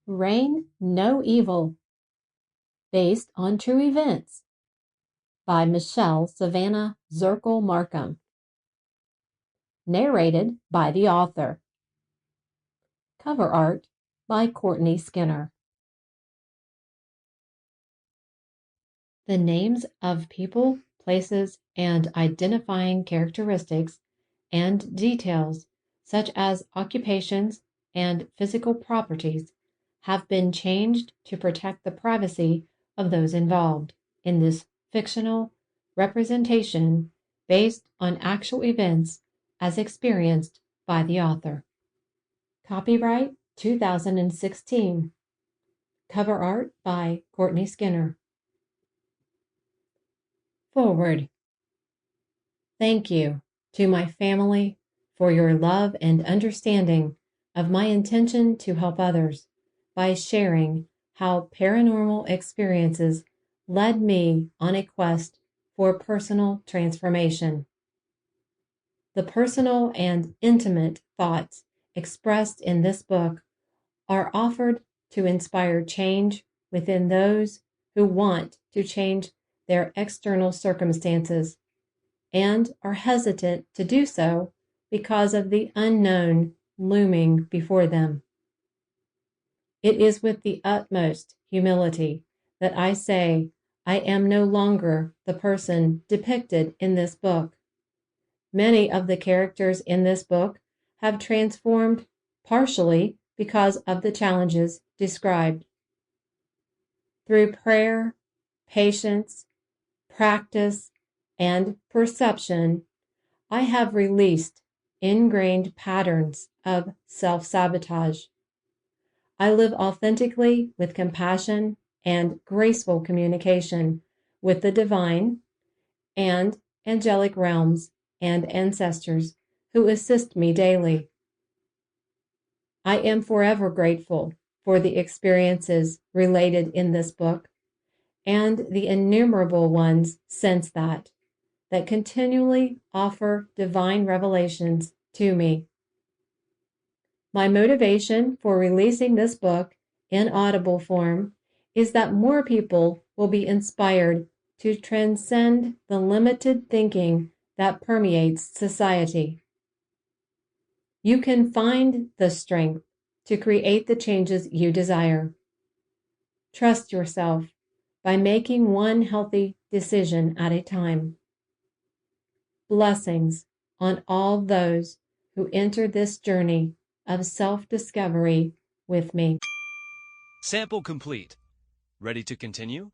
Reign No Evil, based on true events, by Michele Savannah Zirkle Markham. Narrated by the author. Cover art by Courtney Skinner. The names of people, places, and identifying characteristics and details, such as occupations and physical properties, have been changed to protect the privacy of those involved in this fictional representation based on actual events as experienced by the author. Copyright 2016. Cover art by Courtney Skinner. Forward. Thank you to my family for your love and understanding of my intention to help others by sharing how paranormal experiences led me on a quest for personal transformation. The personal and intimate thoughts expressed in this book are offered to inspire change within those who want to change their external circumstances and are hesitant to do so because of the unknown looming before them. It is with the utmost humility that I say I am no longer the person depicted in this book. Many of the characters in this book have transformed partially because of the challenges described. Through prayer, patience, practice, and perception, I have released ingrained patterns of self-sabotage. I live authentically with compassion and graceful communication with the divine and angelic realms and ancestors who assist me daily. I am forever grateful for the experiences related in this book and the innumerable ones since that continually offer divine revelations to me. My motivation for releasing this book in audible form is that more people will be inspired to transcend the limited thinking that permeates society. You can find the strength to create the changes you desire. Trust yourself by making one healthy decision at a time. Blessings on all those who enter this journey of self-discovery with me. Sample complete. Ready to continue?